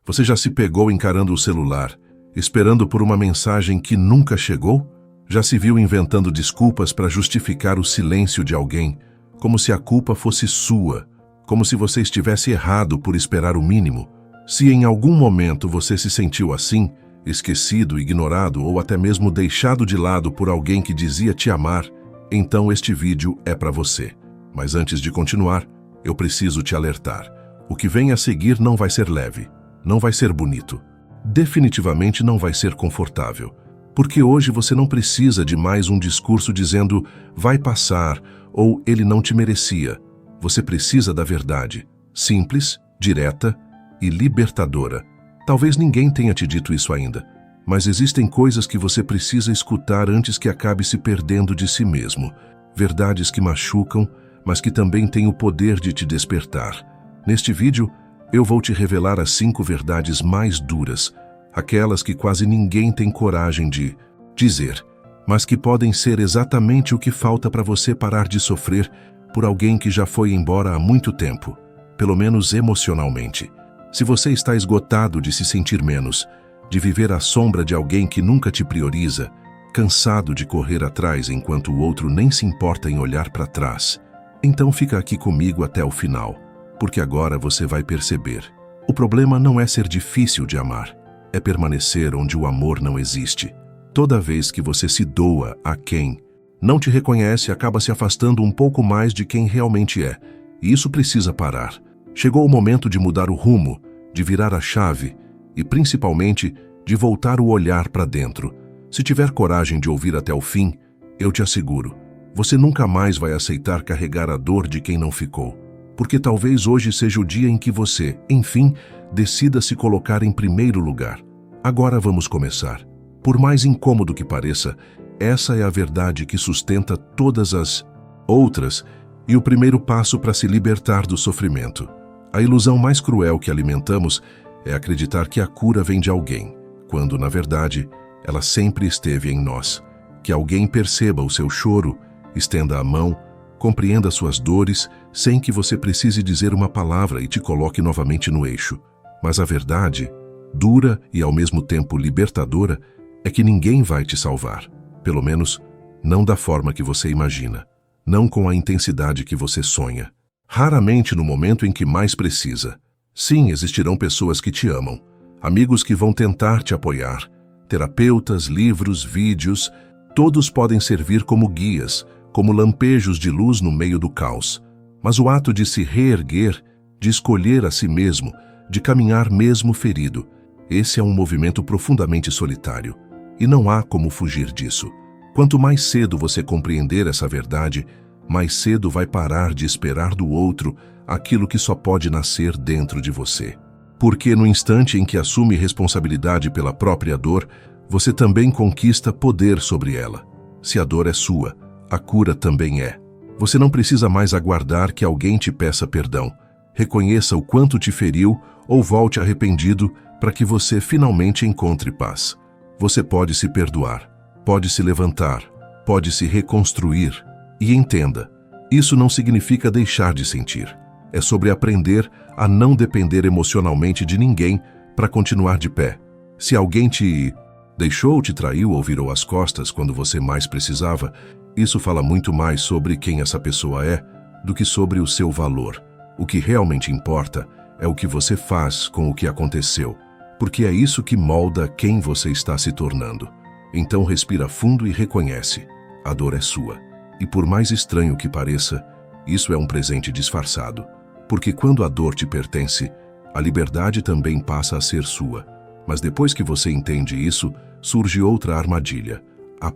Você já se pegou encarando o celular, esperando por uma mensagem que nunca chegou? Já se viu inventando desculpas para justificar o silêncio de alguém, como se a culpa fosse sua, como se você estivesse errado por esperar o mínimo? Se em algum momento você se sentiu assim, esquecido, ignorado ou até mesmo deixado de lado por alguém que dizia te amar, então este vídeo é para você. Mas antes de continuar, eu preciso te alertar. O que vem a seguir não vai ser leve, não vai ser bonito. Definitivamente não vai ser confortável. Porque hoje você não precisa de mais um discurso dizendo vai passar ou ele não te merecia. Você precisa da verdade, simples, direta e libertadora. Talvez ninguém tenha te dito isso ainda, mas existem coisas que você precisa escutar antes que acabe se perdendo de si mesmo. Verdades que machucam, mas que também têm o poder de te despertar. Neste vídeo, eu vou te revelar as 5 verdades mais duras, aquelas que quase ninguém tem coragem de dizer, mas que podem ser exatamente o que falta para você parar de sofrer por alguém que já foi embora há muito tempo, pelo menos emocionalmente. Se você está esgotado de se sentir menos, de viver à sombra de alguém que nunca te prioriza, cansado de correr atrás enquanto o outro nem se importa em olhar para trás, então fica aqui comigo até o final, porque agora você vai perceber. O problema não é ser difícil de amar, é permanecer onde o amor não existe. Toda vez que você se doa a quem não te reconhece, acaba se afastando um pouco mais de quem realmente é, e isso precisa parar. Chegou o momento de mudar o rumo, de virar a chave e, principalmente, de voltar o olhar para dentro. Se tiver coragem de ouvir até o fim, eu te asseguro, você nunca mais vai aceitar carregar a dor de quem não ficou. Porque talvez hoje seja o dia em que você, enfim, decida se colocar em primeiro lugar. Agora vamos começar. Por mais incômodo que pareça, essa é a verdade que sustenta todas as outras e o primeiro passo para se libertar do sofrimento. A ilusão mais cruel que alimentamos é acreditar que a cura vem de alguém, quando, na verdade, ela sempre esteve em nós. Que alguém perceba o seu choro, estenda a mão, compreenda suas dores, sem que você precise dizer uma palavra e te coloque novamente no eixo. Mas a verdade, dura e ao mesmo tempo libertadora, é que ninguém vai te salvar. Pelo menos, não da forma que você imagina. Não com a intensidade que você sonha. Raramente no momento em que mais precisa. Sim, existirão pessoas que te amam, amigos que vão tentar te apoiar, terapeutas, livros, vídeos, todos podem servir como guias, como lampejos de luz no meio do caos. Mas o ato de se reerguer, de escolher a si mesmo, de caminhar mesmo ferido, esse é um movimento profundamente solitário. E não há como fugir disso. Quanto mais cedo você compreender essa verdade, mais cedo vai parar de esperar do outro aquilo que só pode nascer dentro de você. Porque no instante em que assume responsabilidade pela própria dor, você também conquista poder sobre ela. Se a dor é sua, a cura também é. Você não precisa mais aguardar que alguém te peça perdão. Reconheça o quanto te feriu ou volte arrependido para que você finalmente encontre paz. Você pode se perdoar, pode se levantar, pode se reconstruir. E entenda, isso não significa deixar de sentir. É sobre aprender a não depender emocionalmente de ninguém para continuar de pé. Se alguém te deixou, te traiu ou virou as costas quando você mais precisava, isso fala muito mais sobre quem essa pessoa é do que sobre o seu valor. O que realmente importa é o que você faz com o que aconteceu, porque é isso que molda quem você está se tornando. Então respira fundo e reconhece. A dor é sua. E por mais estranho que pareça, isso é um presente disfarçado. Porque quando a dor te pertence, a liberdade também passa a ser sua. Mas depois que você entende isso, surge outra armadilha. A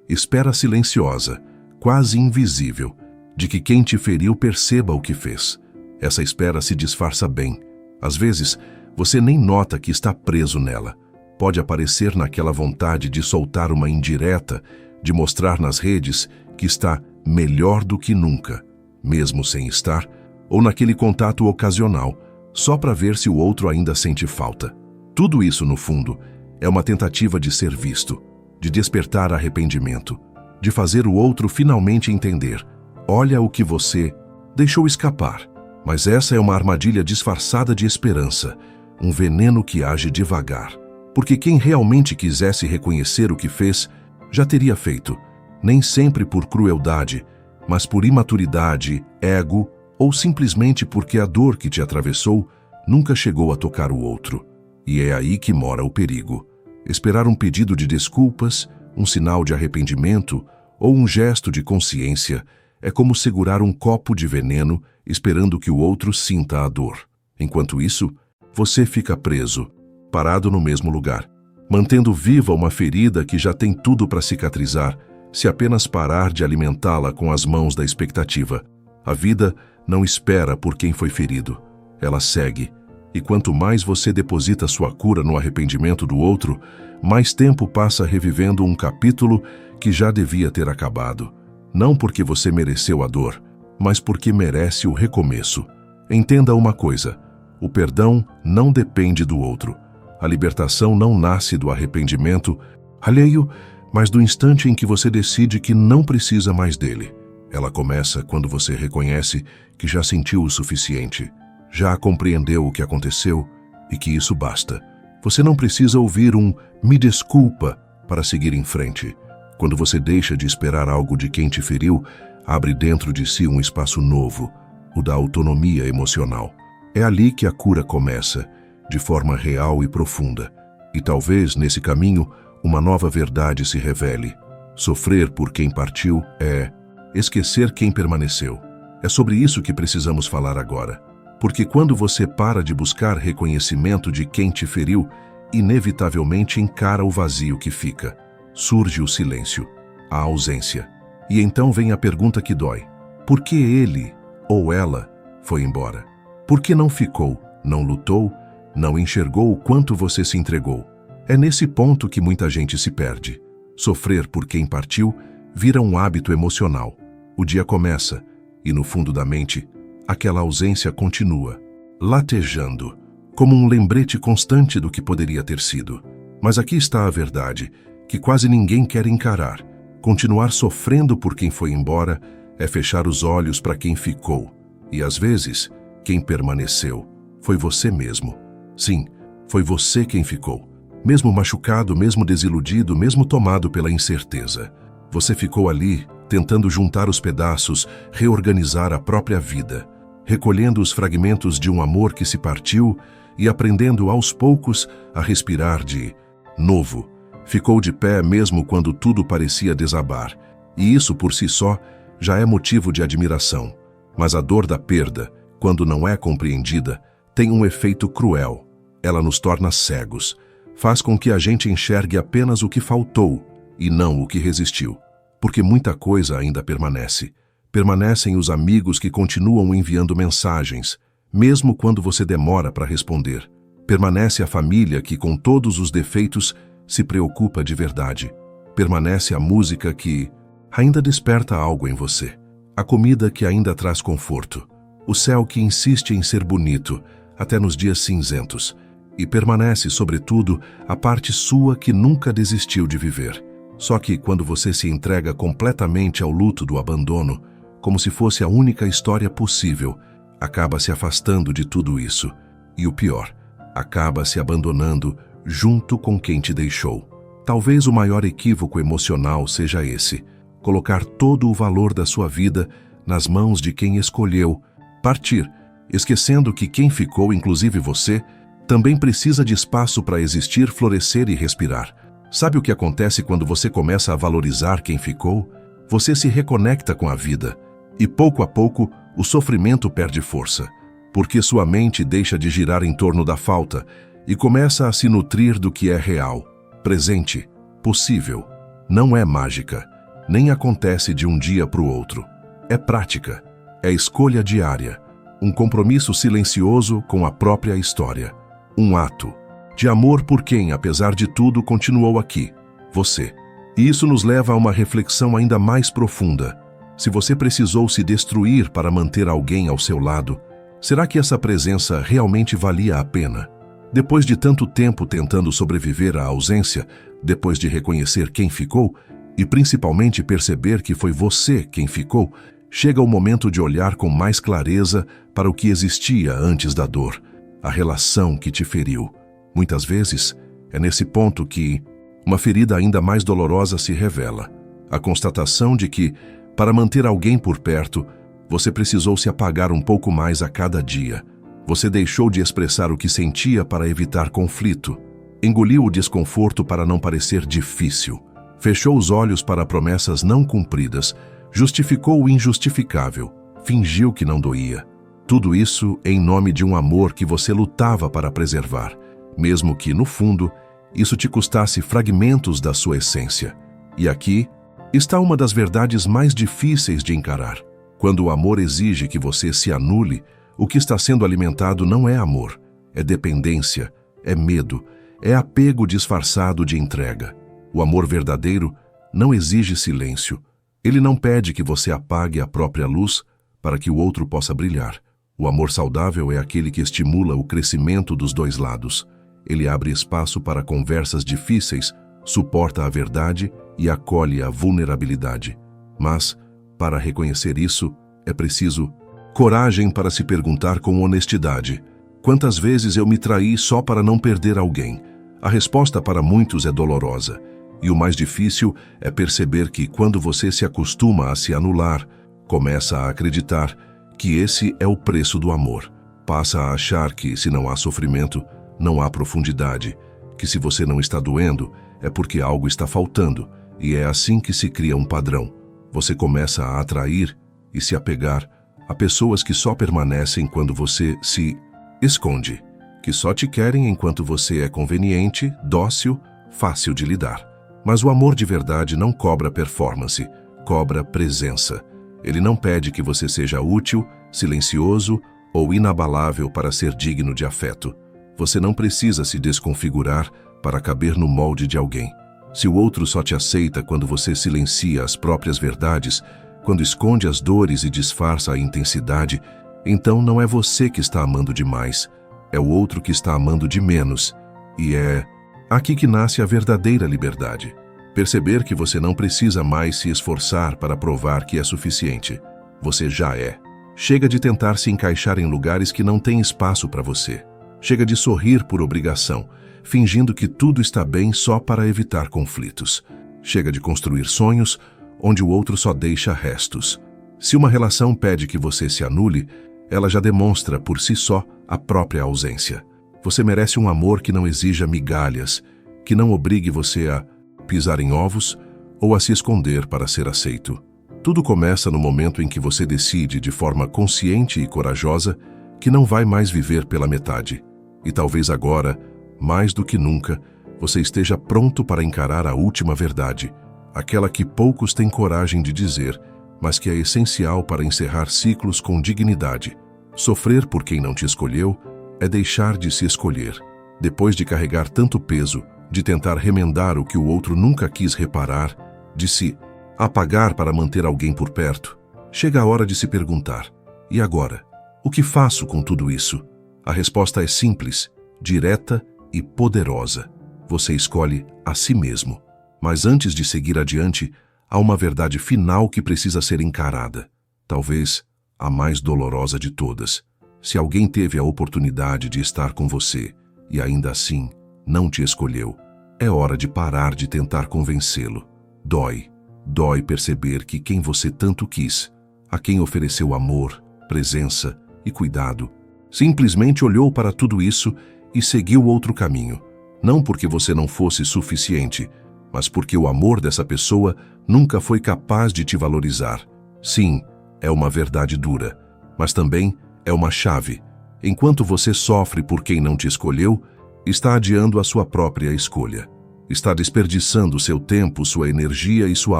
espera silenciosa, quase invisível, de que quem te feriu perceba o que fez. Essa espera se disfarça bem. Às vezes, você nem nota que está preso nela. Pode aparecer naquela vontade de soltar uma indireta, de mostrar nas redes que está melhor do que nunca, mesmo sem estar, ou naquele contato ocasional, só para ver se o outro ainda sente falta. Tudo isso, no fundo, é uma tentativa de ser visto, de despertar arrependimento, de fazer o outro finalmente entender: olha o que você deixou escapar. Mas essa é uma armadilha disfarçada de esperança, um veneno que age devagar. Porque quem realmente quisesse reconhecer o que fez, já teria feito, nem sempre por crueldade, mas por imaturidade, ego ou simplesmente porque a dor que te atravessou nunca chegou a tocar o outro. E é aí que mora o perigo. Esperar um pedido de desculpas, um sinal de arrependimento ou um gesto de consciência é como segurar um copo de veneno esperando que o outro sinta a dor. Enquanto isso, você fica preso, parado no mesmo lugar, mantendo viva uma ferida que já tem tudo para cicatrizar, se apenas parar de alimentá-la com as mãos da expectativa. A vida não espera por quem foi ferido. Ela segue. E quanto mais você deposita sua cura no arrependimento do outro, mais tempo passa revivendo um capítulo que já devia ter acabado. Não porque você mereceu a dor, mas porque merece o recomeço. Entenda uma coisa: o perdão não depende do outro. A libertação não nasce do arrependimento alheio, mas do instante em que você decide que não precisa mais dele. Ela começa quando você reconhece que já sentiu o suficiente, já compreendeu o que aconteceu e que isso basta. Você não precisa ouvir um "me desculpa" para seguir em frente. Quando você deixa de esperar algo de quem te feriu, abre dentro de si um espaço novo, o da autonomia emocional. É ali que a cura começa, de forma real e profunda. E talvez, nesse caminho, uma nova verdade se revele. Sofrer por quem partiu é esquecer quem permaneceu. É sobre isso que precisamos falar agora. Porque quando você para de buscar reconhecimento de quem te feriu, inevitavelmente encara o vazio que fica. Surge o silêncio, a ausência. E então vem a pergunta que dói. Por que ele ou ela foi embora? Por que não ficou, não lutou, não enxergou o quanto você se entregou? É nesse ponto que muita gente se perde. Sofrer por quem partiu vira um hábito emocional. O dia começa e, no fundo da mente, aquela ausência continua, latejando, como um lembrete constante do que poderia ter sido. Mas aqui está a verdade, que quase ninguém quer encarar. Continuar sofrendo por quem foi embora é fechar os olhos para quem ficou. E às vezes, quem permaneceu foi você mesmo. Sim, foi você quem ficou. Mesmo machucado, mesmo desiludido, mesmo tomado pela incerteza. Você ficou ali, tentando juntar os pedaços, reorganizar a própria vida, recolhendo os fragmentos de um amor que se partiu e aprendendo aos poucos a respirar de novo. Ficou de pé mesmo quando tudo parecia desabar, e isso por si só já é motivo de admiração. Mas a dor da perda, quando não é compreendida, tem um efeito cruel. Ela nos torna cegos, faz com que a gente enxergue apenas o que faltou e não o que resistiu. Porque muita coisa ainda permanece. Permanecem os amigos que continuam enviando mensagens, mesmo quando você demora para responder. Permanece a família que, com todos os defeitos, se preocupa de verdade. Permanece a música que ainda desperta algo em você. A comida que ainda traz conforto. O céu que insiste em ser bonito, até nos dias cinzentos. E permanece, sobretudo, a parte sua que nunca desistiu de viver. Só que quando você se entrega completamente ao luto do abandono, como se fosse a única história possível, acaba se afastando de tudo isso. E o pior, acaba se abandonando junto com quem te deixou. Talvez o maior equívoco emocional seja esse: colocar todo o valor da sua vida nas mãos de quem escolheu partir, esquecendo que quem ficou, inclusive você, também precisa de espaço para existir, florescer e respirar. Sabe o que acontece quando você começa a valorizar quem ficou? Você se reconecta com a vida e, pouco a pouco, o sofrimento perde força, porque sua mente deixa de girar em torno da falta e começa a se nutrir do que é real, presente, possível. Não é mágica, nem acontece de um dia para o outro. É prática, é escolha diária, um compromisso silencioso com a própria história. Um ato de amor por quem, apesar de tudo, continuou aqui, você. E isso nos leva a uma reflexão ainda mais profunda. Se você precisou se destruir para manter alguém ao seu lado, será que essa presença realmente valia a pena? Depois de tanto tempo tentando sobreviver à ausência, depois de reconhecer quem ficou, e principalmente perceber que foi você quem ficou, chega o momento de olhar com mais clareza para o que existia antes da dor. a relação que te feriu. Muitas vezes, é nesse ponto que uma ferida ainda mais dolorosa se revela. A constatação de que, para manter alguém por perto, você precisou se apagar um pouco mais a cada dia. Você deixou de expressar o que sentia para evitar conflito. Engoliu o desconforto para não parecer difícil. Fechou os olhos para promessas não cumpridas. Justificou o injustificável. Fingiu que não doía. Tudo isso em nome de um amor que você lutava para preservar, mesmo que, no fundo, isso te custasse fragmentos da sua essência. E aqui está uma das verdades mais difíceis de encarar. Quando o amor exige que você se anule, o que está sendo alimentado não é amor, é dependência, é medo, é apego disfarçado de entrega. O amor verdadeiro não exige silêncio. Ele não pede que você apague a própria luz para que o outro possa brilhar. O amor saudável é aquele que estimula o crescimento dos dois lados. Ele abre espaço para conversas difíceis, suporta a verdade e acolhe a vulnerabilidade. Mas, para reconhecer isso, é preciso coragem para se perguntar com honestidade: quantas vezes eu me traí só para não perder alguém? A resposta para muitos é dolorosa. E o mais difícil é perceber que, quando você se acostuma a se anular, começa a acreditar que esse é o preço do amor. Passa a achar que, se não há sofrimento, não há profundidade, que se você não está doendo, é porque algo está faltando, e é assim que se cria um padrão. Você começa a atrair e se apegar a pessoas que só permanecem quando você se esconde, que só te querem enquanto você é conveniente, dócil, fácil de lidar. Mas o amor de verdade não cobra performance, cobra presença. Ele não pede que você seja útil, silencioso ou inabalável para ser digno de afeto. Você não precisa se desconfigurar para caber no molde de alguém. Se o outro só te aceita quando você silencia as próprias verdades, quando esconde as dores e disfarça a intensidade, então não é você que está amando demais, é o outro que está amando de menos. E é aqui que nasce a verdadeira liberdade. Perceber que você não precisa mais se esforçar para provar que é suficiente. Você já é. Chega de tentar se encaixar em lugares que não têm espaço para você. Chega de sorrir por obrigação, fingindo que tudo está bem só para evitar conflitos. Chega de construir sonhos onde o outro só deixa restos. Se uma relação pede que você se anule, ela já demonstra por si só a própria ausência. Você merece um amor que não exija migalhas, que não obrigue você a pisar em ovos ou a se esconder para ser aceito. Tudo começa no momento em que você decide, de forma consciente e corajosa, que não vai mais viver pela metade. E talvez agora, mais do que nunca, você esteja pronto para encarar a última verdade, aquela que poucos têm coragem de dizer, mas que é essencial para encerrar ciclos com dignidade. Sofrer por quem não te escolheu é deixar de se escolher. Depois de carregar tanto peso, de tentar remendar o que o outro nunca quis reparar, de se apagar para manter alguém por perto, chega a hora de se perguntar: e agora? O que faço com tudo isso? A resposta é simples, direta e poderosa. Você escolhe a si mesmo. Mas antes de seguir adiante, há uma verdade final que precisa ser encarada. Talvez a mais dolorosa de todas. Se alguém teve a oportunidade de estar com você e ainda assim não te escolheu, é hora de parar de tentar convencê-lo. Dói. Dói perceber que quem você tanto quis, a quem ofereceu amor, presença e cuidado, simplesmente olhou para tudo isso e seguiu outro caminho. Não porque você não fosse suficiente, mas porque o amor dessa pessoa nunca foi capaz de te valorizar. Sim, é uma verdade dura, mas também é uma chave. Enquanto você sofre por quem não te escolheu, está adiando a sua própria escolha. Está desperdiçando seu tempo, sua energia e sua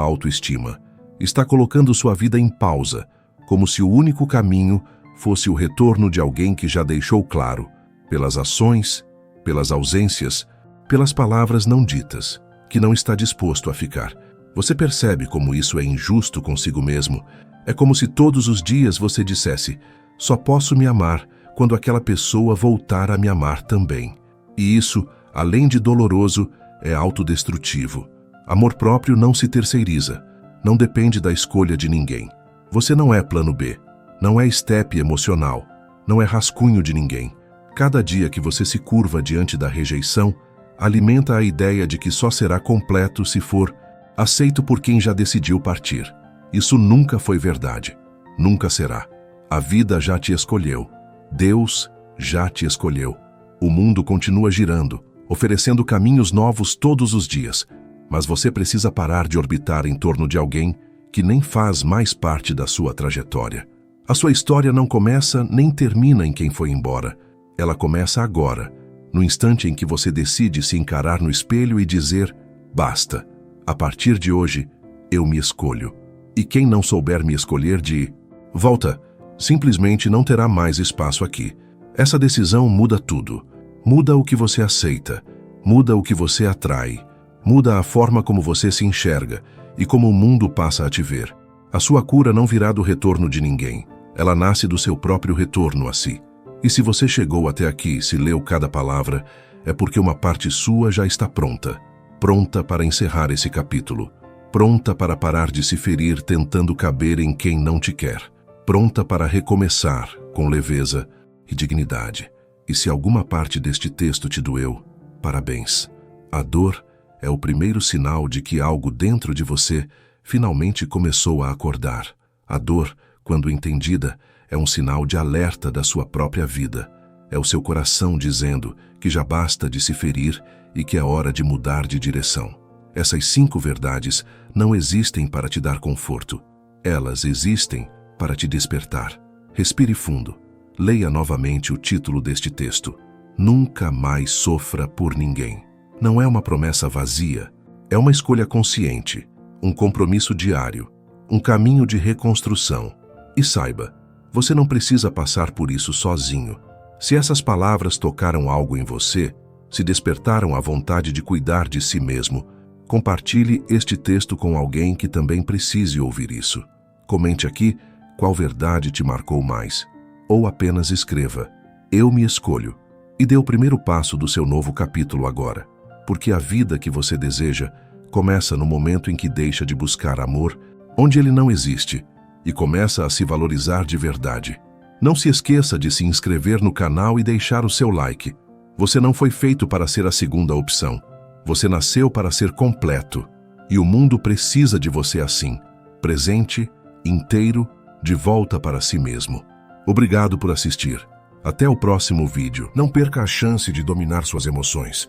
autoestima. Está colocando sua vida em pausa, como se o único caminho fosse o retorno de alguém que já deixou claro, pelas ações, pelas ausências, pelas palavras não ditas, que não está disposto a ficar. Você percebe como isso é injusto consigo mesmo? É como se todos os dias você dissesse: só posso me amar quando aquela pessoa voltar a me amar também. E isso, além de doloroso, é autodestrutivo. Amor próprio não se terceiriza, não depende da escolha de ninguém. Você não é plano B, não é estepe emocional, não é rascunho de ninguém. Cada dia que você se curva diante da rejeição, alimenta a ideia de que só será completo se for aceito por quem já decidiu partir. Isso nunca foi verdade. Nunca será. A vida já te escolheu. Deus já te escolheu. O mundo continua girando, oferecendo caminhos novos todos os dias, mas você precisa parar de orbitar em torno de alguém que nem faz mais parte da sua trajetória. A sua história não começa nem termina em quem foi embora. Ela começa agora, no instante em que você decide se encarar no espelho e dizer: basta, a partir de hoje, eu me escolho. E quem não souber me escolher de volta, simplesmente não terá mais espaço aqui. Essa decisão muda tudo. Muda o que você aceita, muda o que você atrai, muda a forma como você se enxerga e como o mundo passa a te ver. A sua cura não virá do retorno de ninguém. Ela nasce do seu próprio retorno a si. E se você chegou até aqui, se leu cada palavra, é porque uma parte sua já está pronta. Pronta para encerrar esse capítulo. Pronta para parar de se ferir tentando caber em quem não te quer. Pronta para recomeçar com leveza e dignidade. E se alguma parte deste texto te doeu, parabéns. A dor é o primeiro sinal de que algo dentro de você finalmente começou a acordar. A dor, quando entendida, é um sinal de alerta da sua própria vida. É o seu coração dizendo que já basta de se ferir e que é hora de mudar de direção. Essas 5 verdades não existem para te dar conforto. Elas existem para te despertar. Respire fundo. Leia novamente o título deste texto. Nunca mais sofra por ninguém. Não é uma promessa vazia, é uma escolha consciente, um compromisso diário, um caminho de reconstrução. E saiba, você não precisa passar por isso sozinho. Se essas palavras tocaram algo em você, se despertaram a vontade de cuidar de si mesmo, compartilhe este texto com alguém que também precise ouvir isso. Comente aqui qual verdade te marcou mais. Ou apenas escreva: eu me escolho, e dê o primeiro passo do seu novo capítulo agora. Porque a vida que você deseja começa no momento em que deixa de buscar amor onde ele não existe e começa a se valorizar de verdade. Não se esqueça de se inscrever no canal e deixar o seu like. Você não foi feito para ser a segunda opção. Você nasceu para ser completo. E o mundo precisa de você assim, presente, inteiro, de volta para si mesmo. Obrigado por assistir. Até o próximo vídeo. Não perca a chance de dominar suas emoções.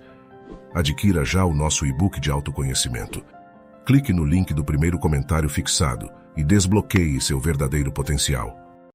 Adquira já o nosso e-book de autoconhecimento. Clique no link do primeiro comentário fixado e desbloqueie seu verdadeiro potencial.